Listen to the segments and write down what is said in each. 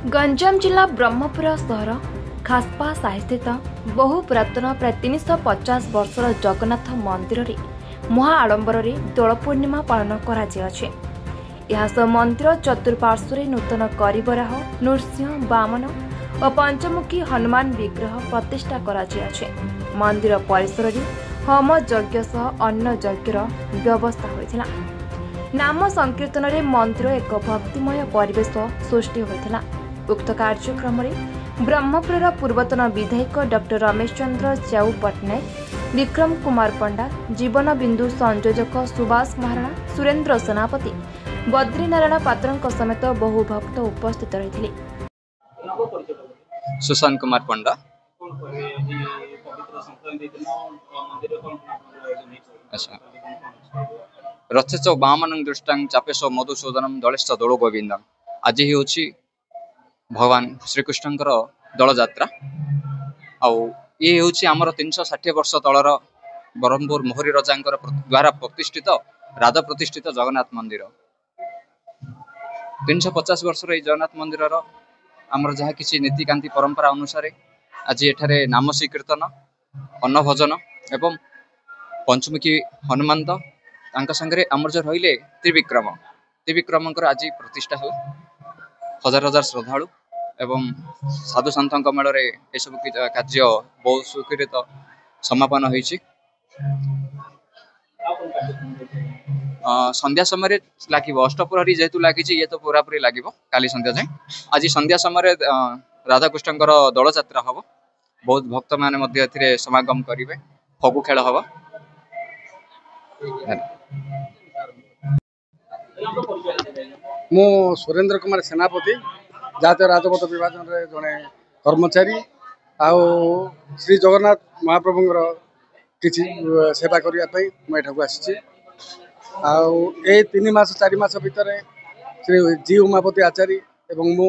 गंजाम जिला ब्रह्मपुर सहर खासपा साहि स्थित बहु पुरातन प्राय 350 वर्षर जगन्नाथ मंदिर रे महा आडंबर दोल पूर्णिमा पालन कर मंदिर चतुर्पार्श्व नूतन करिबराह नृसिंह बामन और पंचमुखी हनुमान विग्रह प्रतिष्ठा कर मंदिर परिसर रे होम यज्ञ सह अन्न यज्ञर व्यवस्था होइथिला। नाम संकीर्तन रे मंदिर एक भक्तिमय परिवेश सृष्टि होइथिला। उक्त कार्यक्रम में ब्रह्मपुर पूर्वतन विधायक डॉक्टर रमेश चंद्र च्याऊ पट्टनायक, विक्रम कुमार पंडा, जीवन बिंदु संयोजक सुभाष महाराणा, सुरेंद्र सेनापति, बद्रीनारायण पात्र समेत बहु भक्त उपस्थित रही। सुशांत कुमार पंडा। अच्छा, रथेच वामनं दृष्टां चापेश मधुसूदनम दलेश्च दोल गोविंदम। आज ही होची भगवान श्रीकृष्णଙ୍କର दल यात्रा आउ ये होची हमर 360 वर्ष तलर ब्रह्मपुर मोहरी रजांकर द्वारा प्रतिष्ठित राधा प्रतिष्ठित जगन्नाथ मंदिर। 350 वर्ष रे जगन्नाथ मंदिर रो हमर जहा किछि नीतिकांति परंपरा अनुसार आज एठारे नाम संकीर्तन, अन्न भजन एवं पंचमुखी हनुमंत तांका संगे हमर जो रहिले त्रिविक्रमंकर आज प्रतिष्ठा हला। हजार हजार श्रद्धालु एवं साधु सन्थक मेल ये सब कार्य बहुत सुकृत समापन होइछि। संध्या समय लगे अष्टप्रहरी जेहेतु लगी ये तो पूरापूरी लगे काली संध्या जाए। आज संध्या समय राधाकृष्ण दल यात्रा हम बहुत भक्त मैंने समागम करेंगे। फगु खेल हम मु सुरेंद्र कुमार सेनापति जातीय राजपथ विभाजन रे जड़े कर्मचारी आउ श्री जगन्नाथ महाप्रभुंर किसी सेवा करने मुझे आसी। ए 3 मास 4 मास भितर श्री जी उमापति आचार्य एवं मु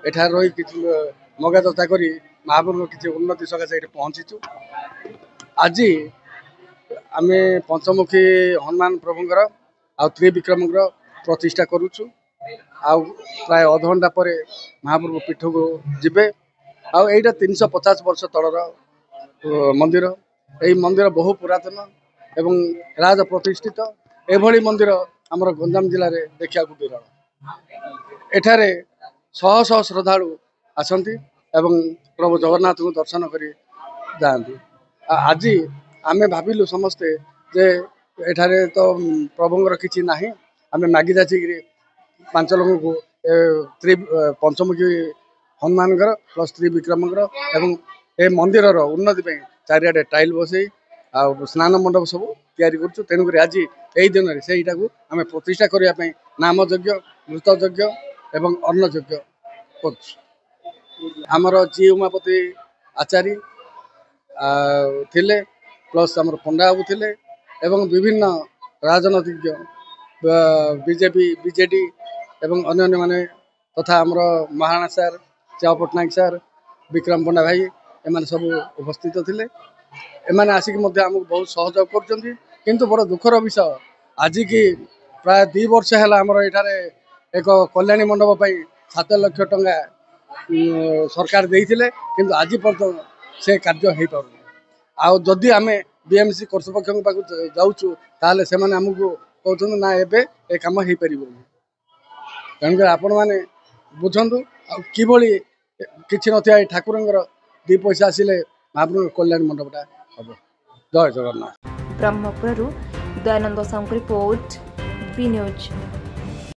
एठार रही किसी मगा चर्चा कर महाप्रभु किसी उन्नति सकाशे ये पहुँचीचु। आज आम पंचमुखी हनुमान प्रभुंर आ त्रिविक्रमंर प्रतिष्ठा करुचु। प्राय अध घंटा पर महाप्रभु पीठ को जीवे। आईटा 350 वर्ष तलर मंदिर। यही मंदिर बहु पुरातन एवं राज प्रतिष्ठित। एभली मंदिर आमर गंजाम जिले में देखा विरल। एठारे शह शह श्रद्धालु आसती एवं प्रभु जगन्नाथ को दर्शन कर जाती। आज आमे भाविलु समस्ते जे एठारे तो प्रभुंर किछि नाही, आमे मागी जाची 5 लोक को पंचमुखी हनुमान प्लस त्रिविक्रमंकर एवं ए मंदिर उन्नति चारिआडे टाइल बसई आ स्नान मंडप सब तैयारी करछु। तेणुक आज यही दिन में से आम प्रतिष्ठा करने नाम यज्ञ, मृत यज्ञ एवं अन्न यज्ञ करमर जी उमापति आचार्य थिले प्लस आमर पंडा बाबू थिले एवं विभिन्न राजनैतिज्ञ बीजेपी बीजेडी एवं अन्य माने तथा आमर महाराणा सार, च्याऊ पट्टनायक सार, विक्रम पंडा भाई एमाने सब उपस्थित थिले। एमाने आसिक मध्य हमको बहुत सहयोग करछन्ती। किंतु बड़ दुखर विषय आज की प्राय 2 वर्ष है आमर एठारे एक कल्याणी मंडप 7 लाख टंका सरकार देइथिले, किंतु आज पर्यंत से कार्य हो पारुनी। आदि आम बीएमसी कर्तृपक्ष पाक जाऊँ ताले से आमको कहते ना एबे ए काम हो पार। तेणुक आपण मैंने बुझु किभली किसी ना ठाकुर 2 पैसा आसिले महाप्रभु कल्याण मंडपटा हम। जय Jagannath. Brahmapur Dayanand Sahu report B news.